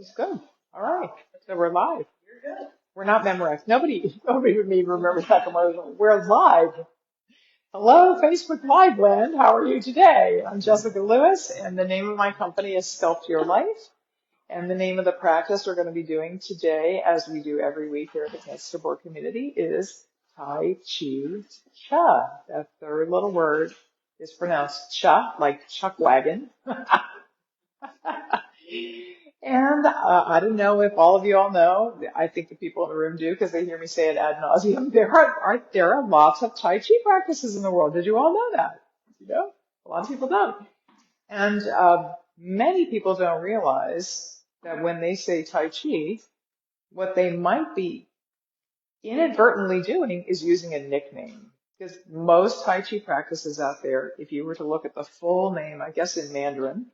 It's good. All right. So we're live. We're not memorized. Nobody with me remembers that commercial. We're live. Hello, Facebook Live land. How are you today? I'm Jessica Lewis, and the name of my company is Sculpt Your Life. And the name of the practice we're going to be doing today, as we do every week here at the Cancer Board community, is Tai Chi Cha. That third little word is pronounced cha, like chuck wagon. And I don't know if all of you all know. I think the people in the room do because they hear me say it ad nauseum. There are lots of Tai Chi practices in the world. Did you all know that? You know, a lot of people don't. And many people don't realize that when they say Tai Chi, what they might be inadvertently doing is using a nickname. Because most Tai Chi practices out there, if you were to look at the full name, I guess in Mandarin,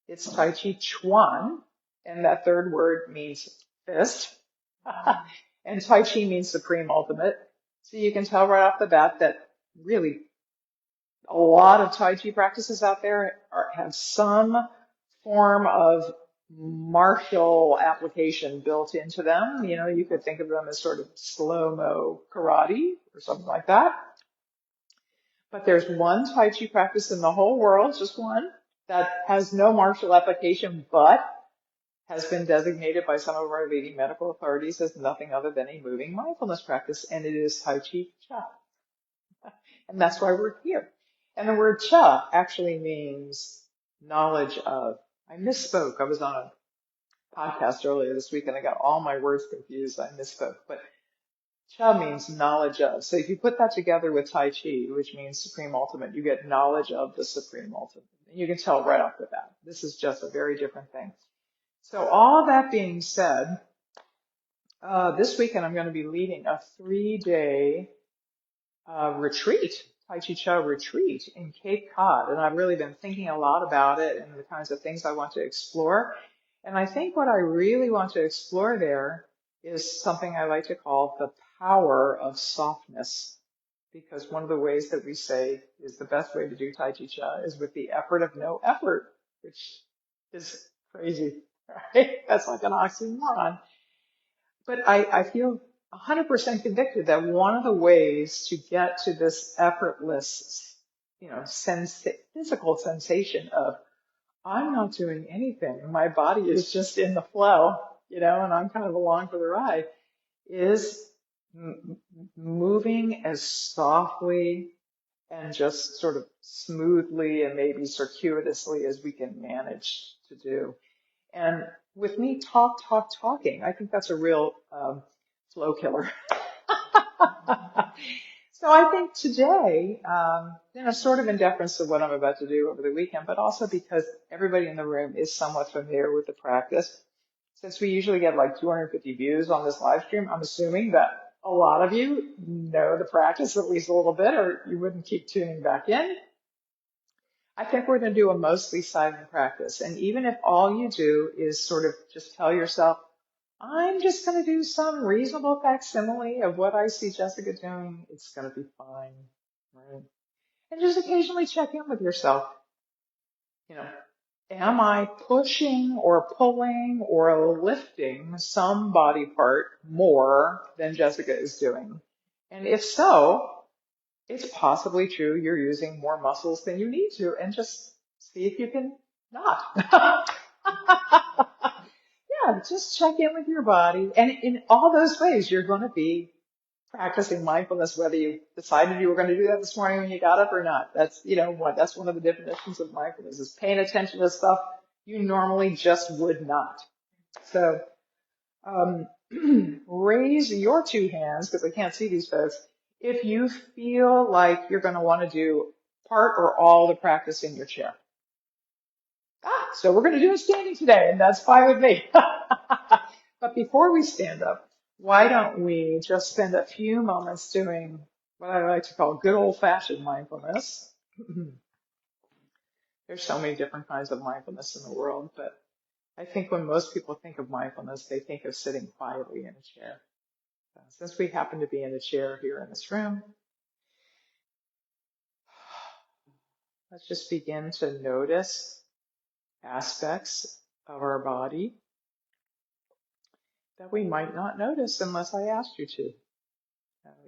it's Tai Chi Chuan, and that third word means fist. And Tai Chi means supreme ultimate. So you can tell right off the bat that really a lot of Tai Chi practices out there have some form of martial application built into them. You know, you could think of them as sort of slow-mo karate or something like that. But there's one Tai Chi practice in the whole world, just one, that has no martial application, but has been designated by some of our leading medical authorities as nothing other than a moving mindfulness practice, and it is Tai Chi Cha. And that's why we're here. And the word Cha actually means knowledge of. I misspoke. I was on a podcast earlier this week and I got all my words confused. I misspoke. But Cha means knowledge of. So if you put that together with Tai Chi, which means supreme ultimate, you get knowledge of the supreme ultimate. And you can tell right off the bat, this is just a very different thing. So all that being said, this weekend I'm going to be leading a 3-day retreat, Tai Chi Cha retreat in Cape Cod. And I've really been thinking a lot about it and the kinds of things I want to explore. And I think what I really want to explore there is something I like to call the power of softness. Because one of the ways that we say is the best way to do Tai Chi Cha is with the effort of no effort, which is crazy, right? That's like an oxymoron. But I feel 100% convicted that one of the ways to get to this effortless, physical sensation of I'm not doing anything, my body is just in the flow, and I'm kind of along for the ride, is moving as softly and just sort of smoothly and maybe circuitously as we can manage to do. And with me talking, I think that's a real flow killer. So I think today, sort of in deference to what I'm about to do over the weekend, but also because everybody in the room is somewhat familiar with the practice. Since we usually get like 250 views on this live stream, I'm assuming that a lot of you know the practice at least a little bit, or you wouldn't keep tuning back in. I think we're going to do a mostly silent practice. And even if all you do is sort of just tell yourself, I'm just going to do some reasonable facsimile of what I see Jessica doing, it's going to be fine, right? And just occasionally check in with yourself. Am I pushing or pulling or lifting some body part more than Jessica is doing? And if so, it's possibly true you're using more muscles than you need to, and just see if you can not. Yeah, just check in with your body. And in all those ways, you're going to be practicing mindfulness, whether you decided you were going to do that this morning when you got up or not. That's, that's one of the definitions of mindfulness is paying attention to stuff you normally just would not. So, raise your two hands, because I can't see these folks, if you feel like you're going to want to do part or all the practice in your chair. So we're going to do it standing today, and that's fine with me. But before we stand up, why don't we just spend a few moments doing what I like to call good old-fashioned mindfulness. There's so many different kinds of mindfulness in the world, but I think when most people think of mindfulness, they think of sitting quietly in a chair. Since we happen to be in a chair here in this room, let's just begin to notice aspects of our body that we might not notice unless I asked you to.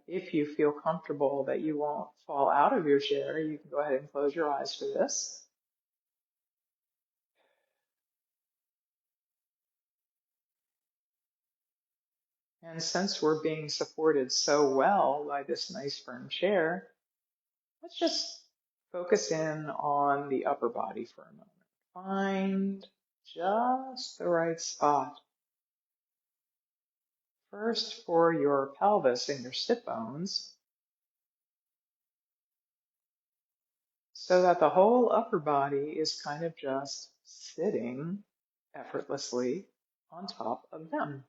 If you feel comfortable that you won't fall out of your chair, you can go ahead and close your eyes for this. And since we're being supported so well by this nice firm chair, let's just focus in on the upper body for a moment. Find just the right spot. First for your pelvis and your sit bones, so that the whole upper body is kind of just sitting effortlessly on top of them.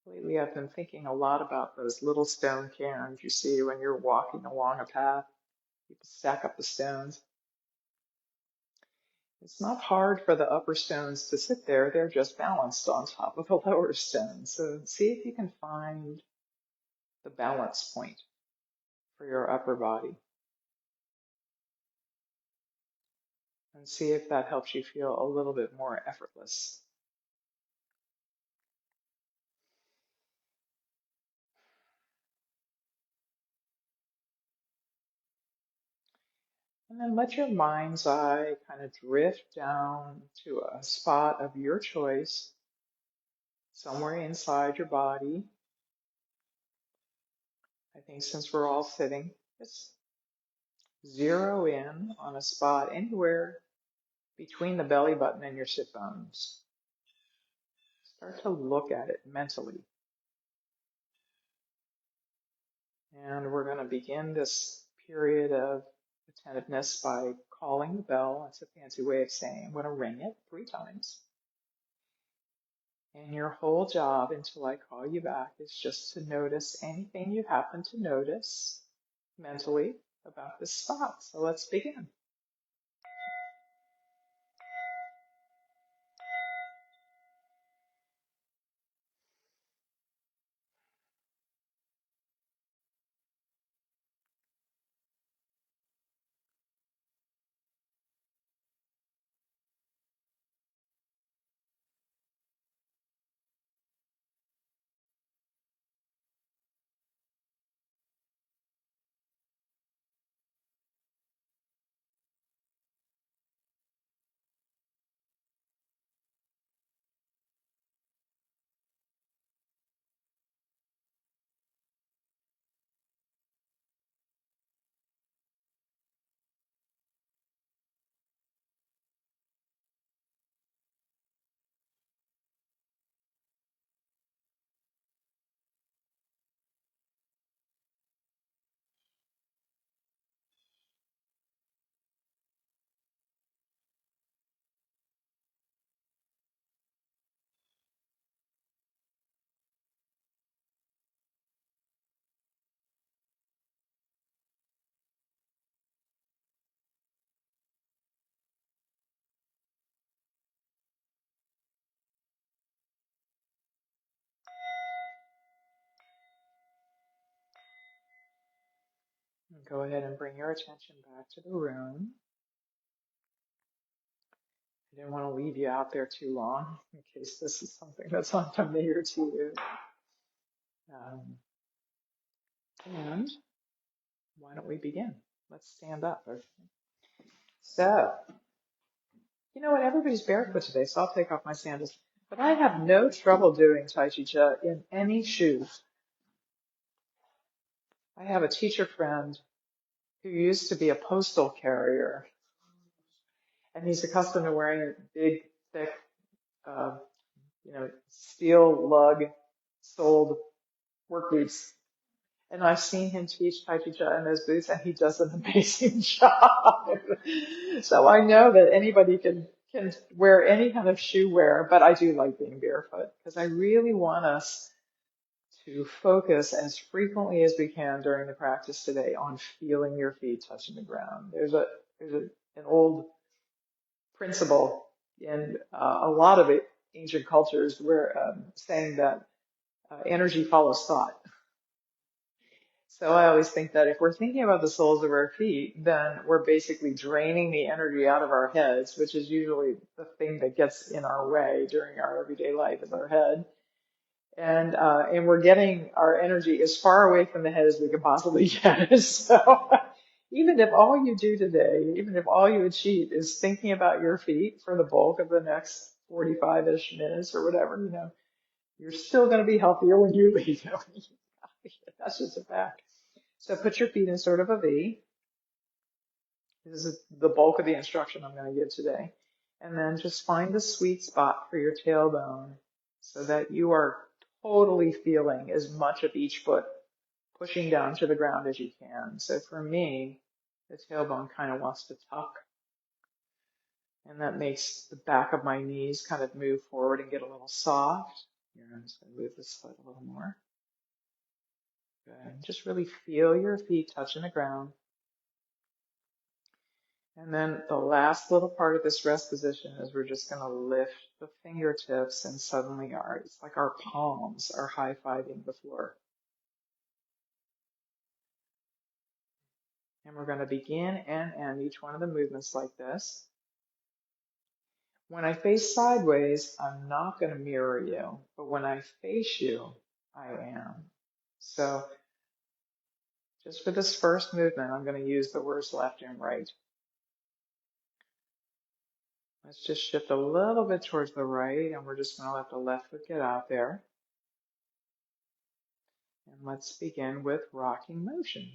Lately, I've been thinking a lot about those little stone cairns you see when you're walking along a path. People stack up the stones. It's not hard for the upper stones to sit there. They're just balanced on top of the lower stones. So see if you can find the balance point for your upper body and see if that helps you feel a little bit more effortless. And then let your mind's eye kind of drift down to a spot of your choice, somewhere inside your body. I think since we're all sitting, just zero in on a spot anywhere between the belly button and your sit bones. Start to look at it mentally. And we're going to begin this period of attentiveness by calling the bell. That's a fancy way of saying I'm going to ring it 3 times. And your whole job until I call you back is just to notice anything you happen to notice mentally about this spot. So let's begin. And go ahead and bring your attention back to the room. I didn't want to leave you out there too long in case this is something that's unfamiliar to you. Um, and why don't we begin? Let's stand up. Okay. So, you know what? Everybody's barefoot today, so I'll take off my sandals. But I have no trouble doing Tai Chi Jessica in any shoes. I have a teacher friend who used to be a postal carrier, and he's accustomed to wearing big, thick, uh, steel lug soled work boots. And I've seen him teach Tai Chi Jessica in those boots, and he does an amazing job. So I know that anybody can wear any kind of shoe wear, but I do like being barefoot because I really want us to focus as frequently as we can during the practice today on feeling your feet touching the ground. An old principle in a lot of ancient cultures where saying that energy follows thought. So I always think that if we're thinking about the soles of our feet, then we're basically draining the energy out of our heads, which is usually the thing that gets in our way during our everyday life is our head. And we're getting our energy as far away from the head as we can possibly get. So even if all you do today, even if all you achieve is thinking about your feet for the bulk of the next 45-ish minutes or whatever, you're still going to be healthier when you leave. That's just a fact. So put your feet in sort of a V. This is the bulk of the instruction I'm going to give today. And then just find the sweet spot for your tailbone so that you are totally feeling as much of each foot pushing down to the ground as you can. So for me, the tailbone kind of wants to tuck, and that makes the back of my knees kind of move forward and get a little soft. Here, I'm just going to move this foot a little more. Good. Just really feel your feet touching the ground. And then the last little part of this rest position is we're just going to lift the fingertips and suddenly it's like our palms are high-fiving the floor. And we're going to begin and end each one of the movements like this. When I face sideways, I'm not going to mirror you, but when I face you, I am. So just for this first movement, I'm going to use the words left and right. Let's just shift a little bit towards the right, and we're just going to let the left foot get out there. And let's begin with rocking motion.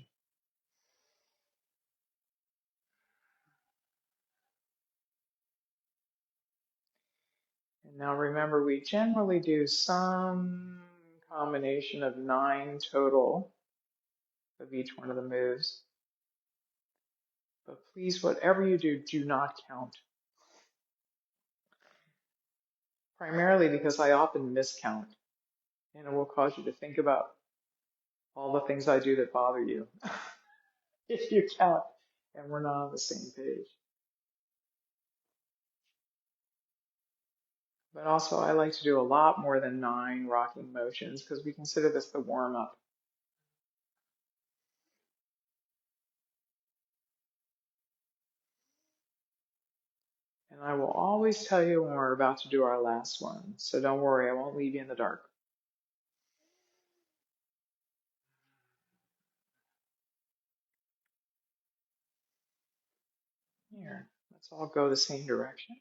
And now remember, we generally do some combination of 9 total of each one of the moves. But please, whatever you do, do not count. Primarily because I often miscount, and it will cause you to think about all the things I do that bother you if you count and we're not on the same page. But also, I like to do a lot more than 9 rocking motions because we consider this the warm-up. And I will always tell you when we're about to do our last one. So don't worry, I won't leave you in the dark. Here, let's all go the same direction.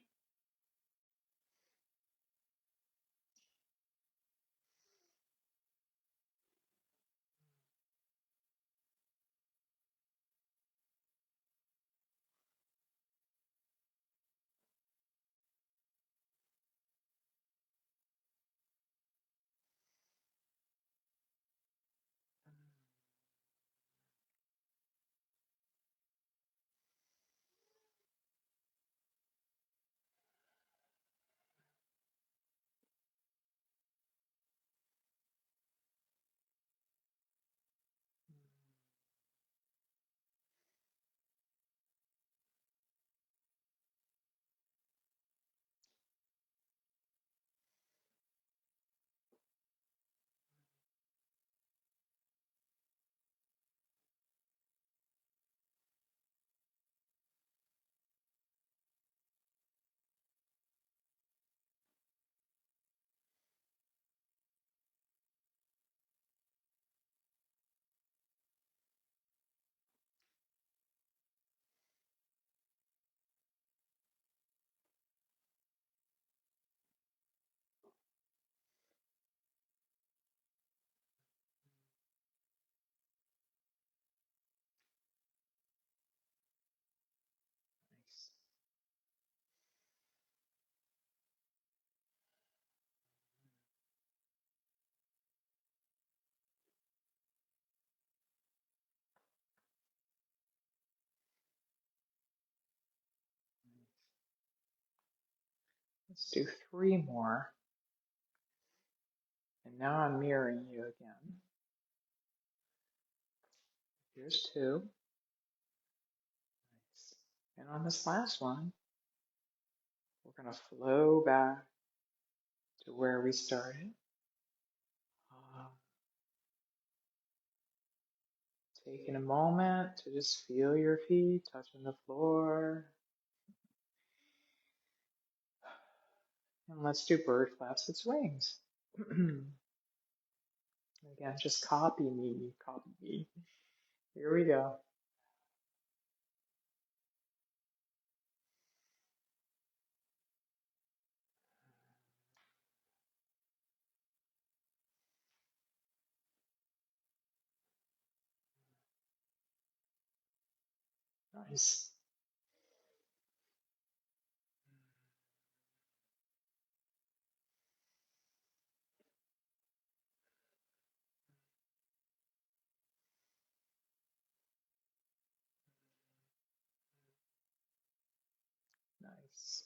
Nice. Let's do 3 more. And now I'm mirroring you again. Here's 2. Nice. And on this last one, we're going to flow back to where we started. Um, Taking a moment to just feel your feet touching the floor. And let's do bird flaps its wings. Again, just copy me, copy me. Here we go. Nice. Nice.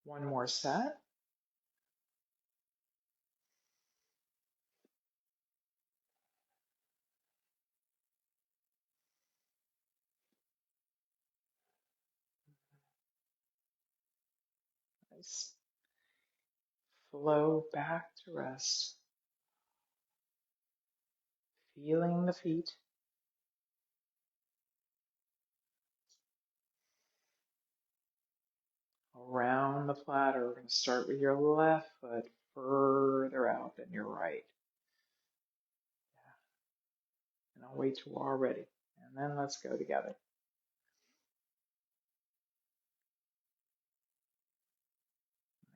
One more set. Nice. Flow back to rest. Feeling the feet. Around the platter. We're going to start with your left foot further out than your right. And I'll wait till we're all ready. And then let's go together.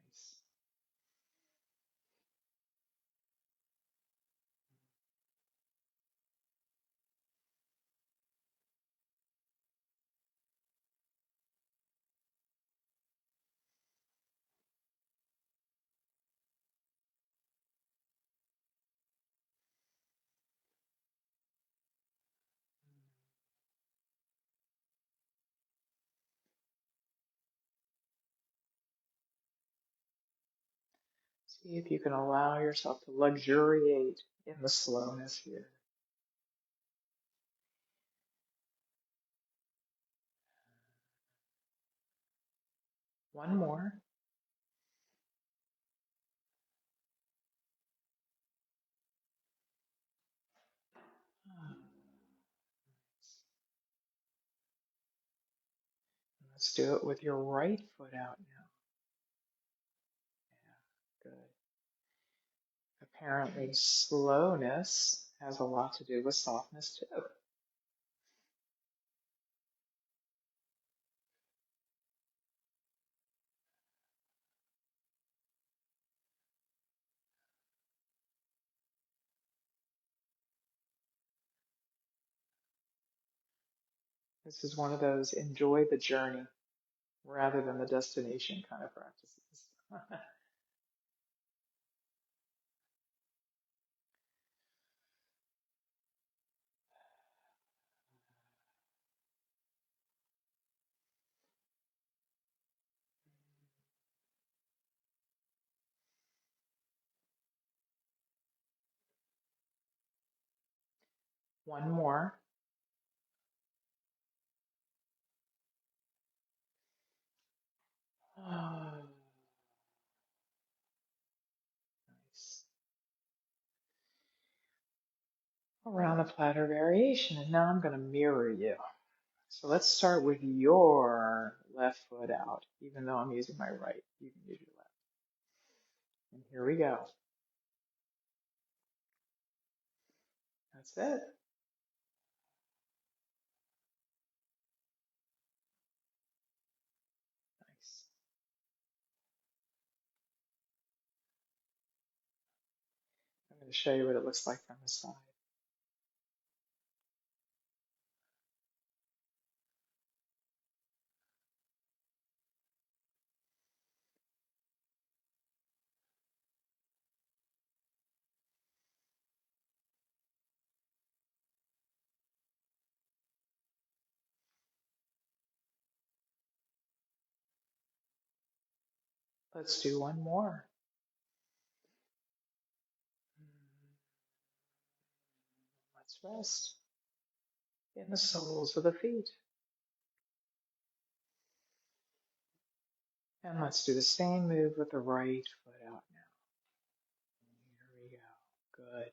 Nice. See if you can allow yourself to luxuriate in the slowness here. One more. Let's do it with your right foot out now. Yeah, good. Apparently, slowness has a lot to do with softness too. This is one of those enjoy the journey rather than the destination kind of practices. One more. Oh, nice. Around the platter variation, and now I'm going to mirror you. So let's start with your left foot out, even though I'm using my right. You can use your left. And here we go. That's it. Nice. I'm going to show you what it looks like from the side. Let's do one more. Let's rest in the soles of the feet. And let's do the same move with the right foot out now. Here we go. Good.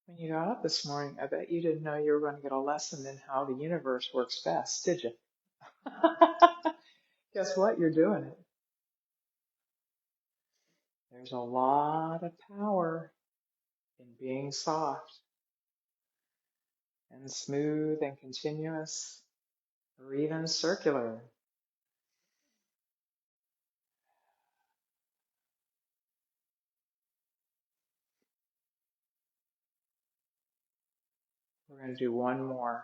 When you got up this morning, I bet you didn't know you were going to get a lesson in how the universe works best, did you? Guess what? You're doing it. There's a lot of power in being soft and smooth and continuous or even circular. We're going to do one more.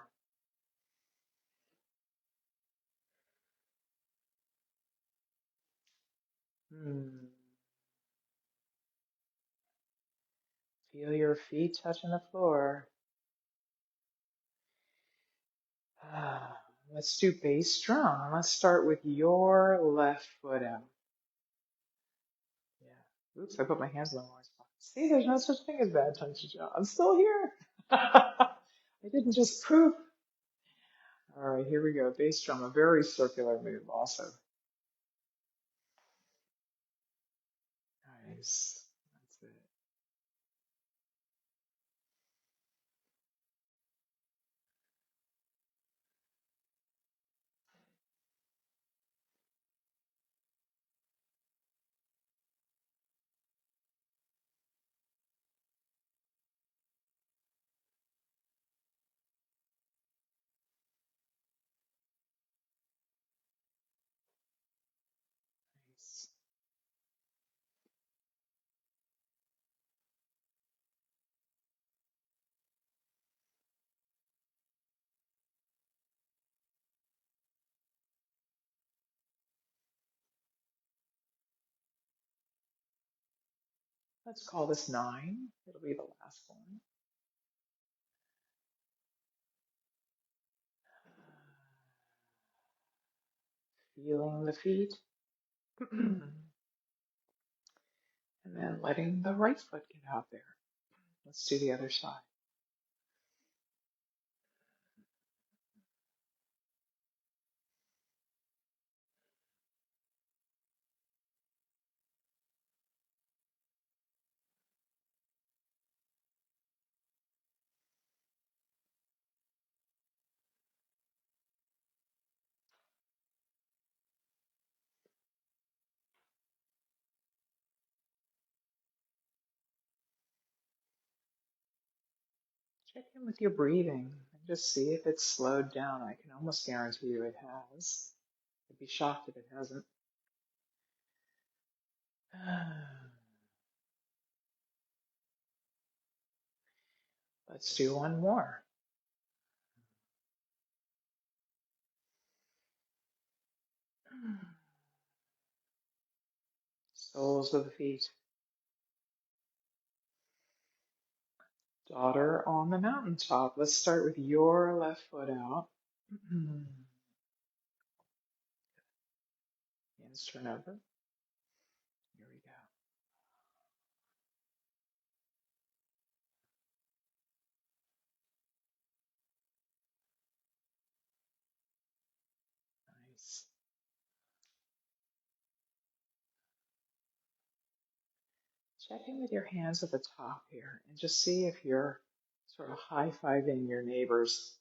Hmm. Feel your feet touching the floor. Ah, let's do bass drum. Let's start with your left foot out. Yeah. Oops, I put my hands in the wrong spot. See, there's no such thing as bad Tai Chi. I'm still here. I didn't just poof. All right, here we go. Bass drum, a very circular move also. Nice. That's it. Nice. Let's call this 9. It'll be the last one. Feeling the feet. And then letting the right foot get out there. Let's do the other side. Check in with your breathing and just see if it's slowed down. I can almost guarantee you it has. I'd be shocked if it hasn't. Let's do one more. Soles of the feet. Daughter on the mountaintop. Let's start with your left foot out. Hands turn over. Here we go. Nice. Check in with your hands at the top here and just see if you're sort of high-fiving your neighbors.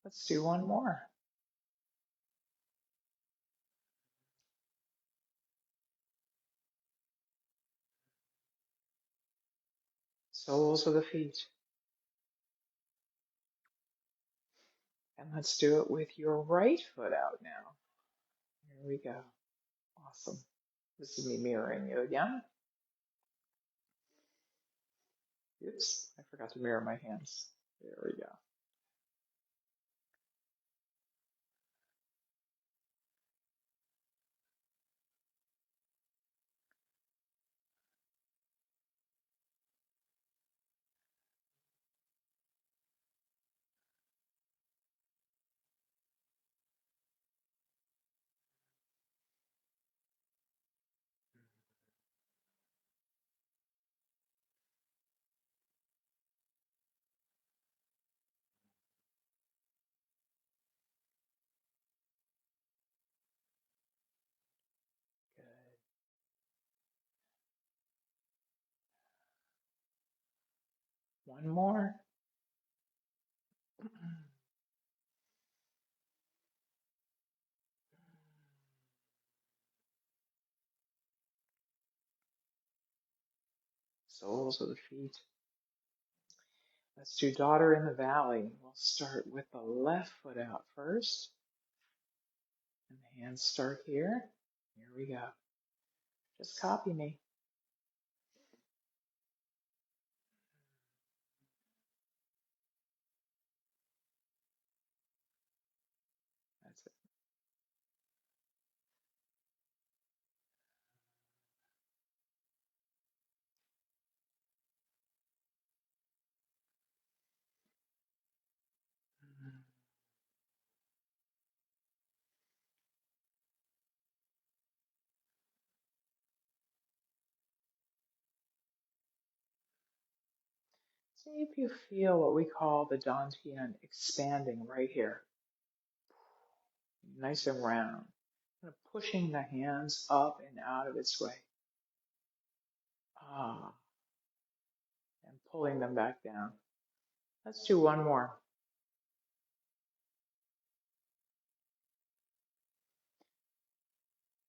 Let's do one more. Soles of the feet. And let's do it with your right foot out now. Here we go. Awesome. This is me mirroring you again. Oops, I forgot to mirror my hands. There we go. One more. Soles of the feet. Let's do daughter in the valley. We'll start with the left foot out first. And the hands start here. Here we go. Just copy me. That's it. See if you feel what we call the Dantian expanding right here. Nice and round. Kind of pushing the hands up and out of its way. Ah, and pulling them back down. Let's do one more.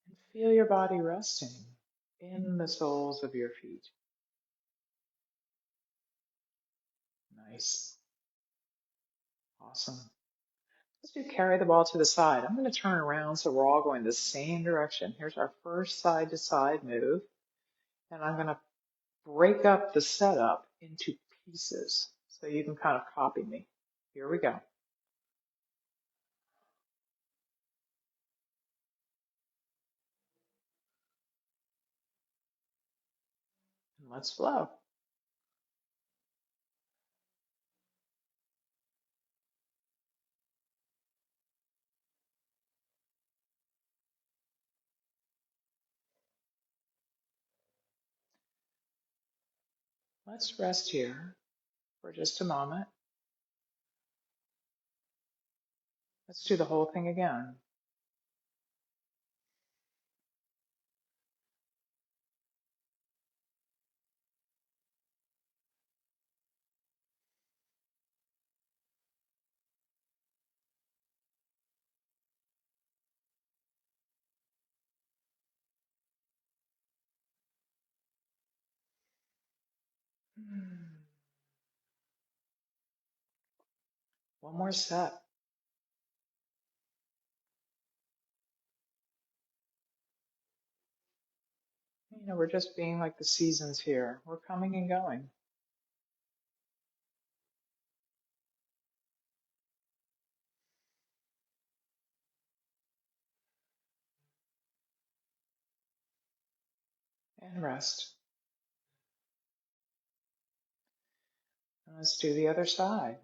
And feel your body resting in the soles of your feet. Nice. Awesome. Let's do carry the ball to the side. I'm going to turn around so we're all going the same direction. Here's our first side to side move. And I'm going to break up the setup into pieces so you can kind of copy me. Here we go. And let's flow. Let's rest here for just a moment. Let's do the whole thing again. One more set. You know, we're just being like the seasons here. We're coming and going. And rest. And let's do the other side.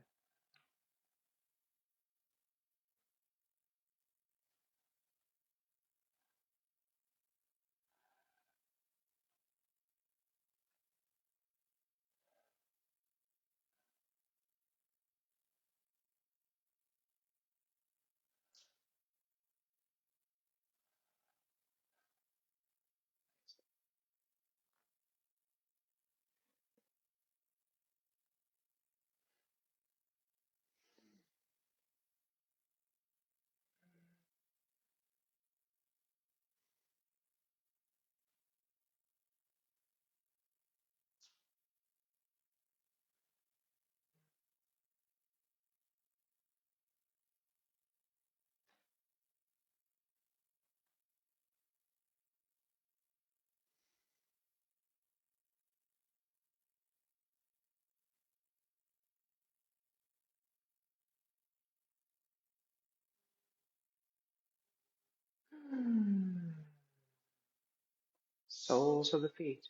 Soles of the feet.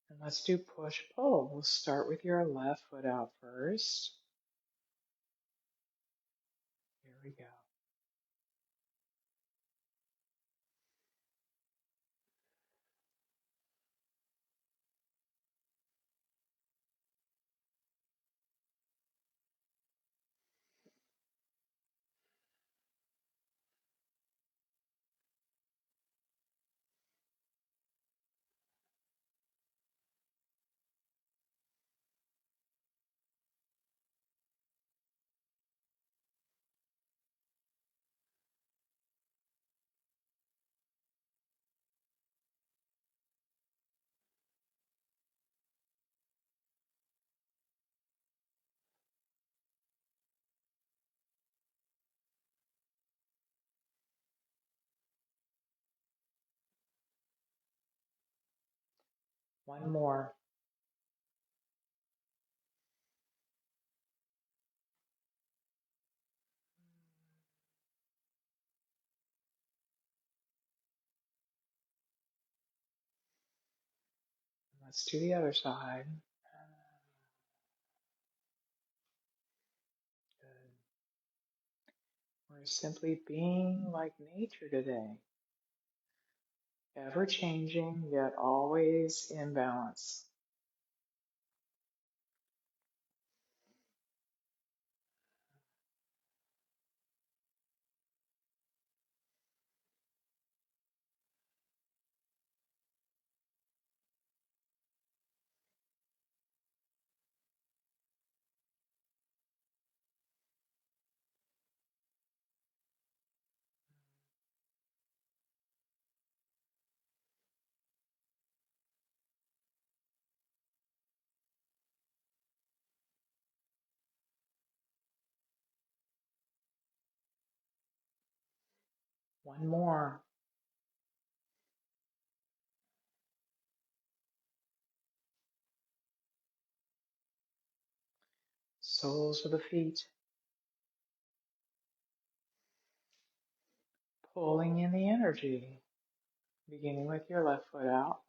And let's do push pull. We'll start with your left foot out first. Here we go. One more. Let's do the other side. Good. We're simply being like nature today, ever changing yet always in balance. One more. Soles of the feet, pulling in the energy, beginning with your left foot out.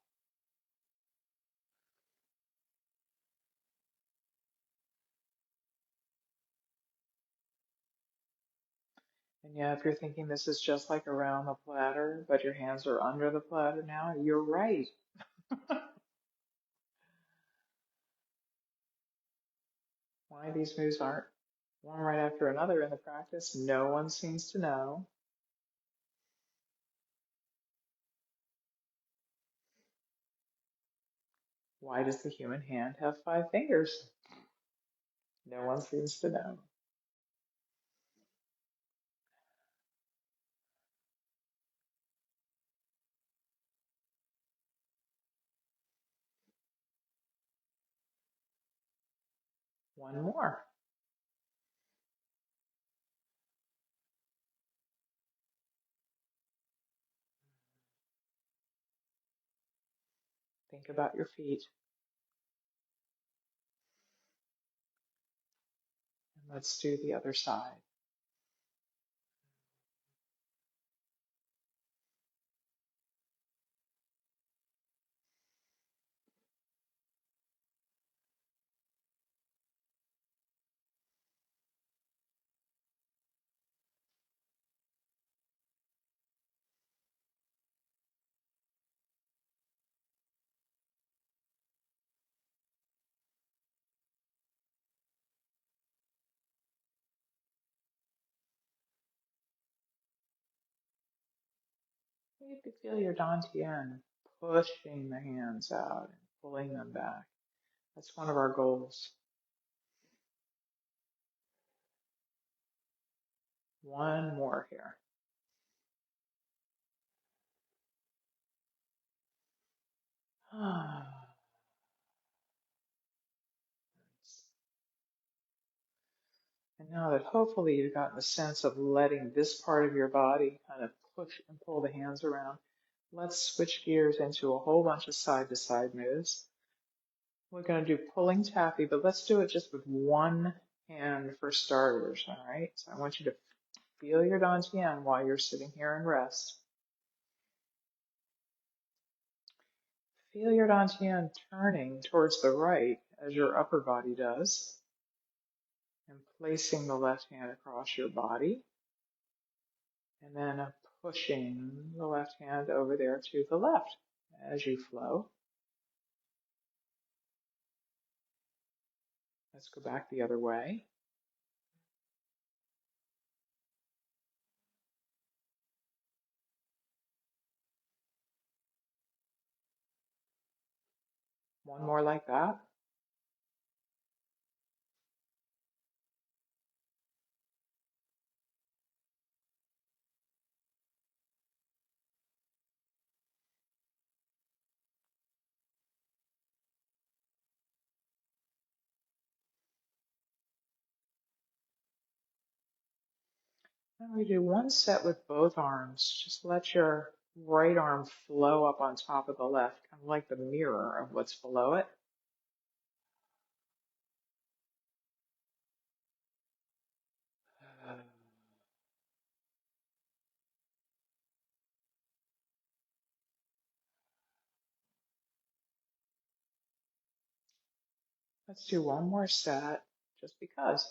And yeah, if you're thinking this is just like around the platter, but your hands are under the platter now, you're right. Why these moves aren't one right after another in the practice, no one seems to know. Why does the human hand have 5 fingers? No one seems to know. One more. Think about your feet. And let's do the other side. You can feel your dantian pushing the hands out and pulling them back. That's one of our goals. One more here. And now that hopefully you've gotten a sense of letting this part of your body kind of push and pull the hands around, let's switch gears into a whole bunch of side to side moves. We're going to do pulling taffy, but let's do it just with one hand for starters, all right? So I want you to feel your dantian while you're sitting here and rest. Feel your dantian turning towards the right as your upper body does, and placing the left hand across your body, and then pushing the left hand over there to the left as you flow. Let's go back the other way. One more like that. And we do one set with both arms. Just let your right arm flow up on top of the left, kind of like the mirror of what's below it. Let's do one more set, just because.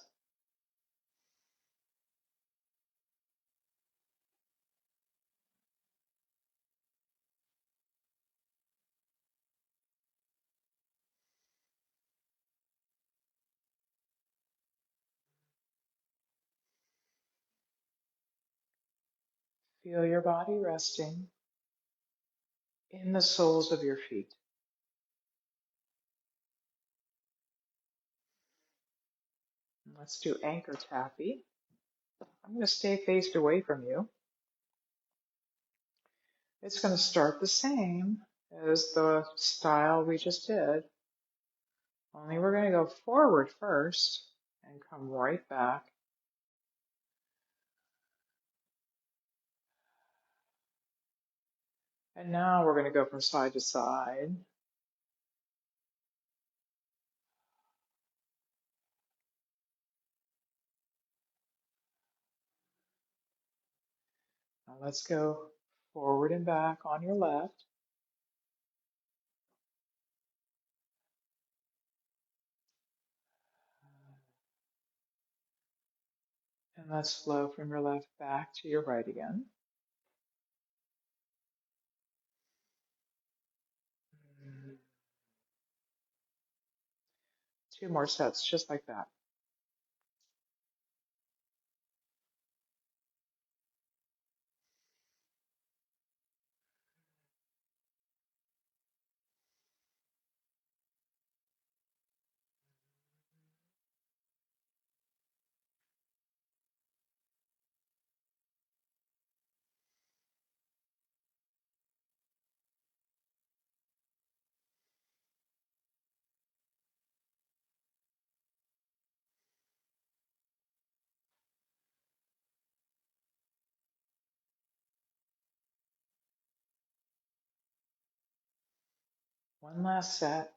Feel your body resting in the soles of your feet. Let's do anchor tappy. I'm going to stay faced away from you. It's going to start the same as the style we just did, only we're going to go forward first and come right back. And now we're going to go from side to side. Now let's go forward and back on your left. And let's flow from your left back to your right again. Two more sets, just like that. One last set.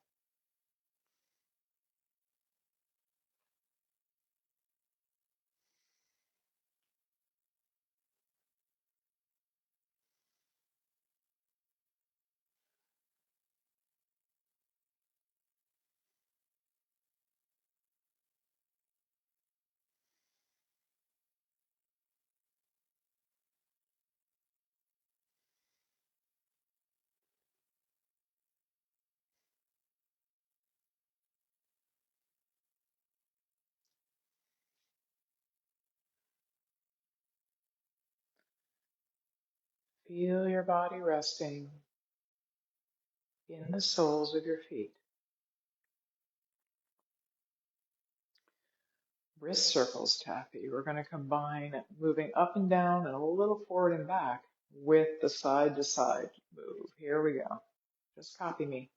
Feel your body resting in the soles of your feet. Wrist circles tappy. We're going to combine moving up and down and a little forward and back with the side to side move. Here we go. Just copy me.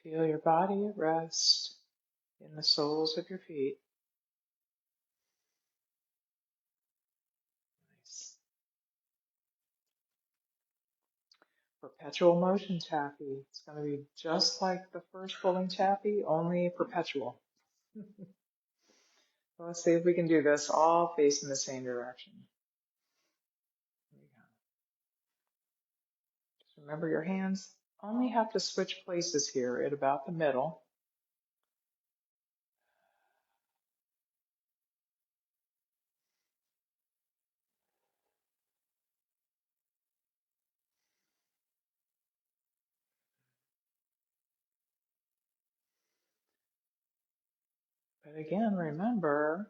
Feel your body at rest in the soles of your feet. Nice. Perpetual motion taffy. It's going to be just like the first pulling taffy, only perpetual. So let's see if we can do this all facing the same direction. Here we go. Just remember your hands only have to switch places here at about the middle. But again, remember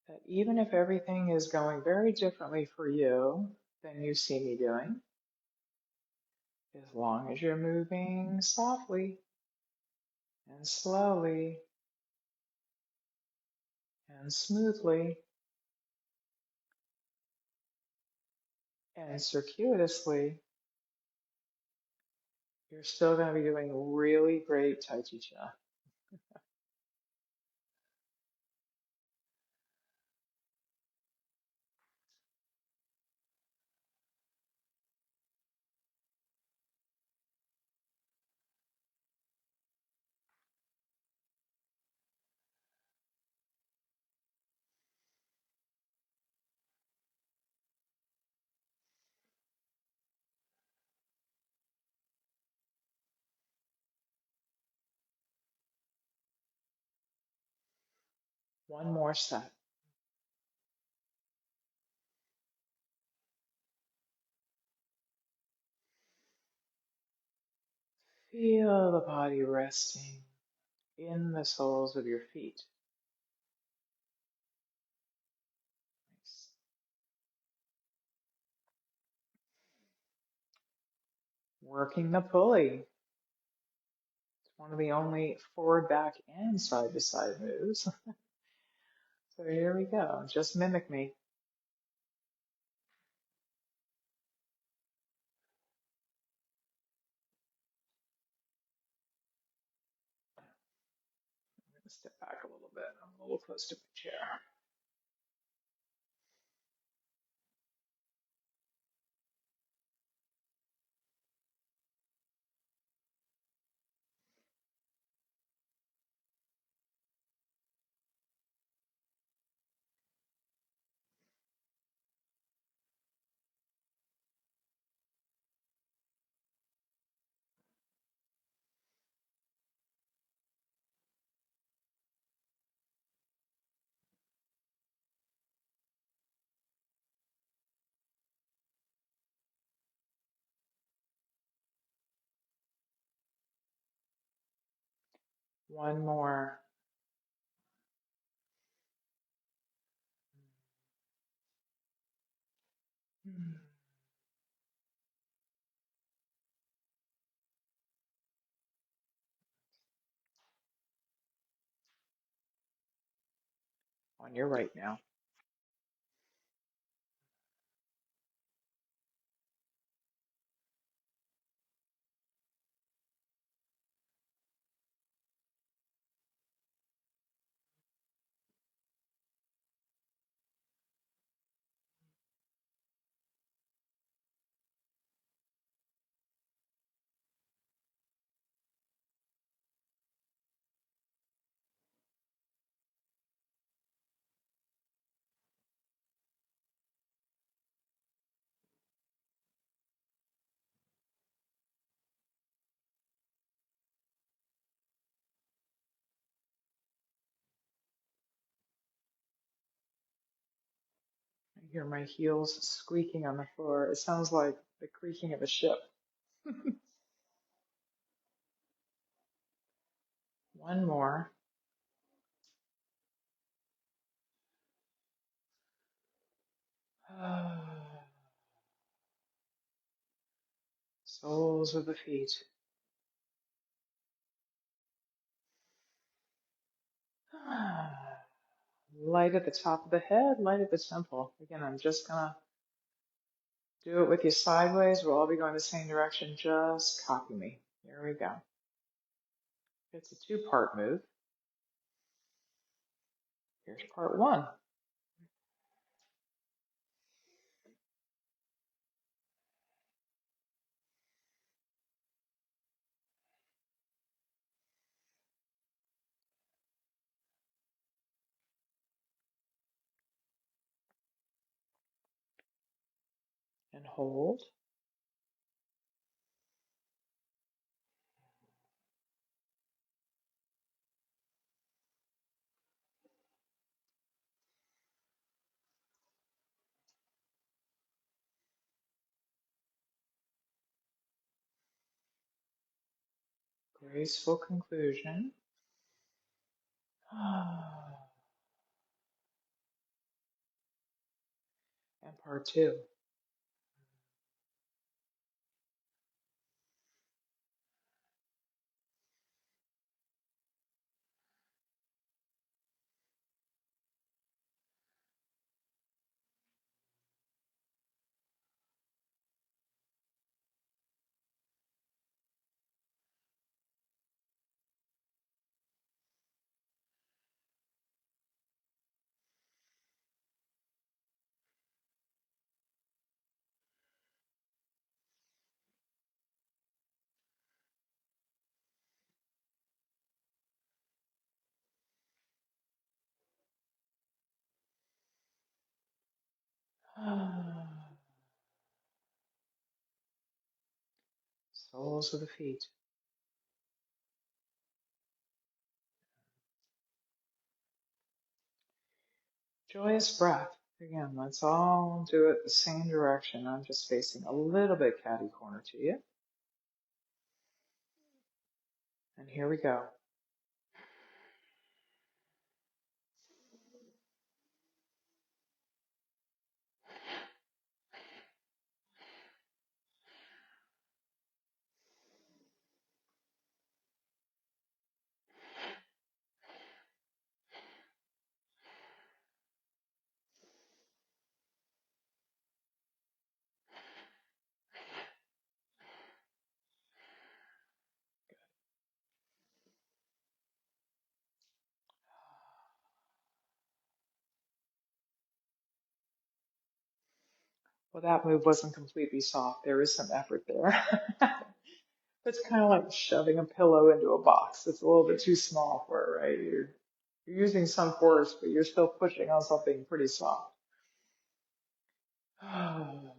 that even if everything is going very differently for you than you see me doing, as long as you're moving softly and slowly and smoothly and circuitously, you're still going to be doing really great Tai Chi Chuan. One more set. Feel the body resting in the soles of your feet. Nice. Working the pulley. It's one of the only forward, back, and side to side moves. So here we go. Just mimic me. I'm going to step back a little bit. I'm a little close to my chair. One more. On your right now. I hear my heels squeaking on the floor. It sounds like the creaking of a ship. One more. Soles of the feet. Light at the top of the head, light at the temple. Again, I'm just gonna do it with you sideways. We'll all be going the same direction. Just copy me. Here we go. It's a two-part move. Here's part one. and hold. Graceful conclusion. And part two. Soles of the feet. Joyous breath. Again, let's all do it the same direction. I'm just facing a little bit catty corner to you. And here we go. Well, that move wasn't completely soft. There is some effort there. It's kind of like shoving a pillow into a box. It's a little bit too small for it, right? You're using some force, but you're still pushing on something pretty soft.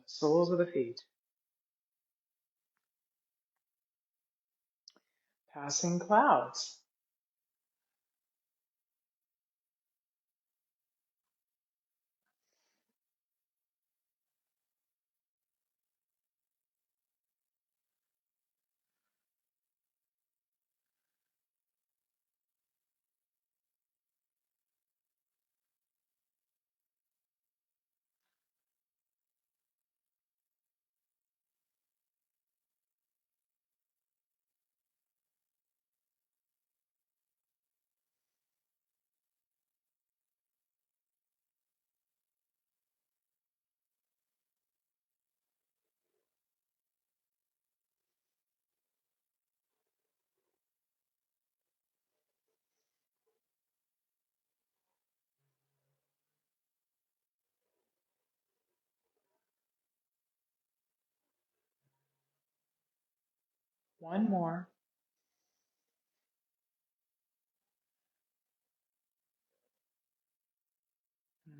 Soles of the feet. Passing clouds. 1 more.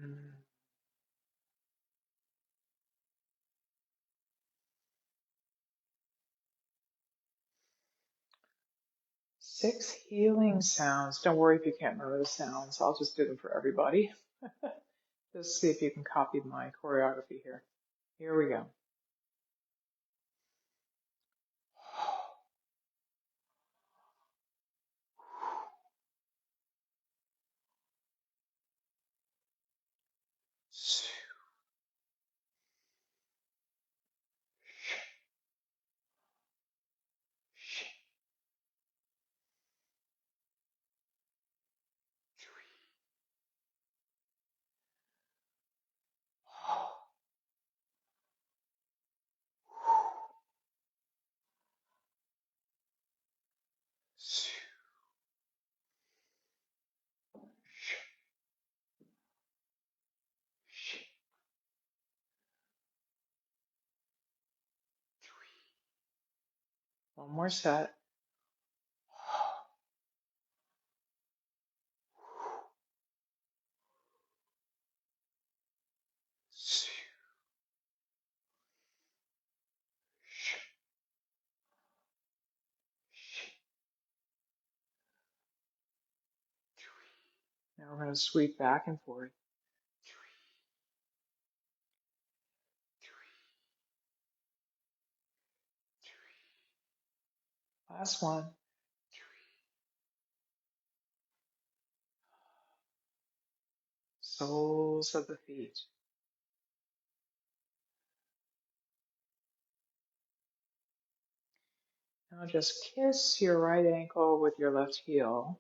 Mm. 6 healing sounds. Don't worry if you can't remember the sounds. I'll just do them for everybody. Just see if you can copy my choreography here. Here we go. One more set. Now we're going to sweep back and forth. Last one. Soles of the feet. Now just kiss your right ankle with your left heel,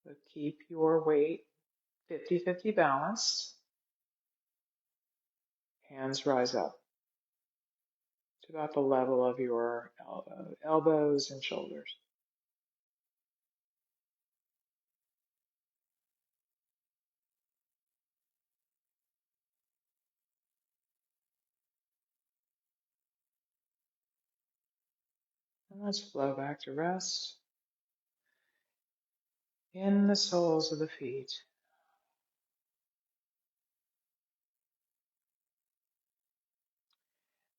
but keep your weight 50-50 balanced. Hands rise up to about the level of your elbows and shoulders. And let's flow back to rest in the soles of the feet.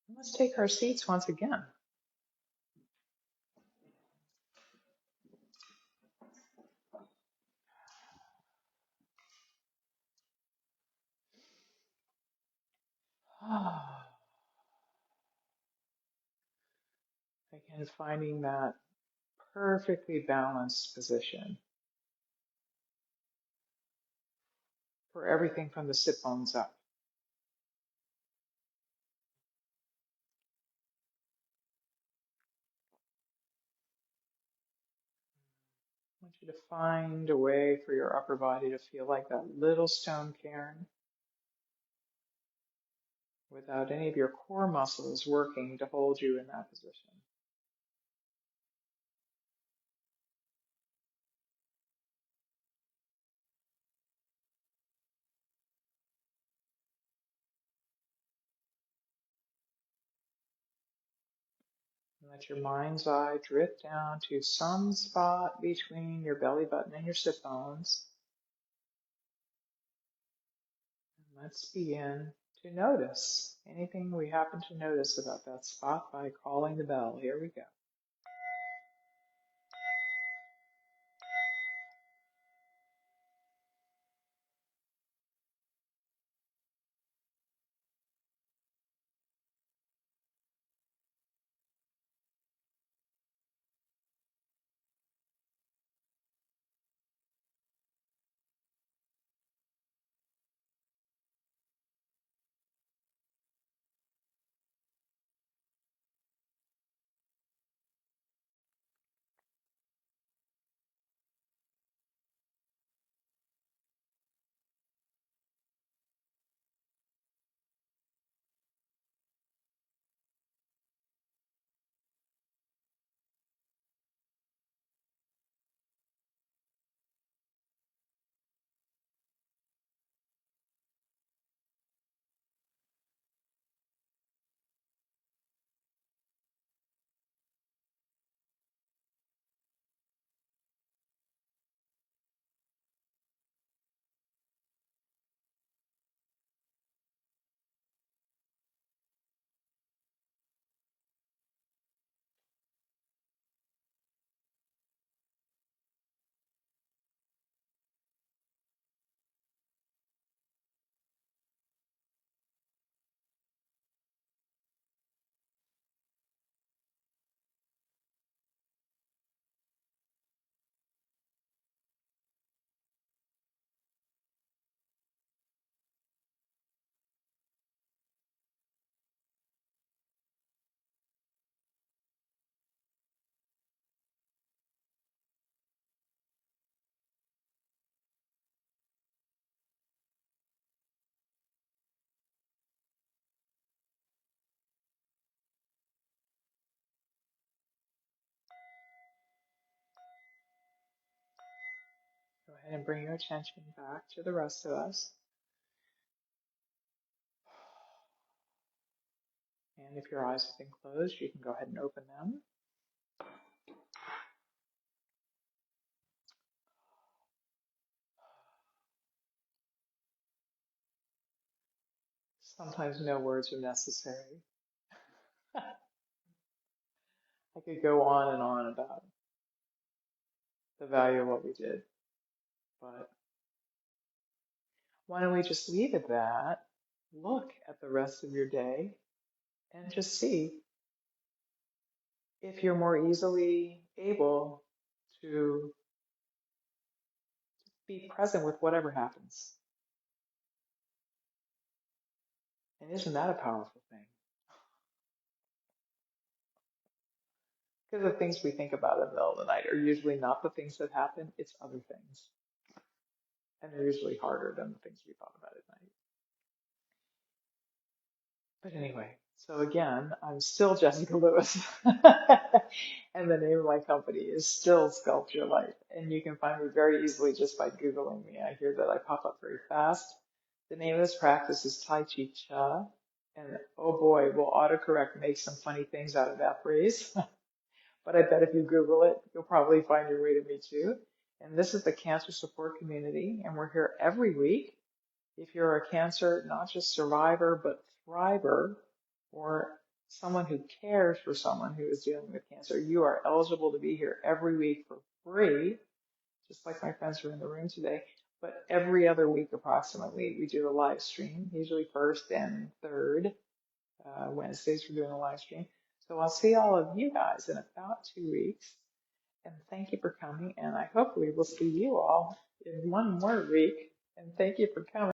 And let's take our seats once again. Again, finding that perfectly balanced position for everything from the sit bones up. I want you to find a way for your upper body to feel like that little stone cairn without any of your core muscles working to hold you in that position. And let your mind's eye drift down to some spot between your belly button and your sit bones. And let's begin to notice anything we happen to notice about that spot by calling the bell. Here we go. Go ahead and bring your attention back to the rest of us. And if your eyes have been closed, you can go ahead and open them. Sometimes no words are necessary. I could go on and on about the value of what we did. But why don't we just leave it that? Look at the rest of your day and just see if you're more easily able to be present with whatever happens. And isn't that a powerful thing? Because the things we think about in the middle of the night are usually not the things that happen, it's other things. And they're usually harder than the things we thought about at night. But anyway, so again, I'm still Jessica Lewis. And the name of my company is still Sculpt Your Life. And you can find me very easily just by Googling me. I hear that I pop up very fast. The name of this practice is Tai Chi Cha. And oh boy, will autocorrect make some funny things out of that phrase. But I bet if you Google it, you'll probably find your way to me too. And this is the cancer support community, and we're here every week. If you're a cancer, not just survivor, but thriver, or someone who cares for someone who is dealing with cancer, you are eligible to be here every week for free, just like my friends who are in the room today. But every other week, approximately, we do a live stream, usually first and third Wednesdays, we're doing a live stream. So I'll see all of you guys in about 2 weeks. And thank you for coming. And I hopefully will see you all in one more week. And thank you for coming.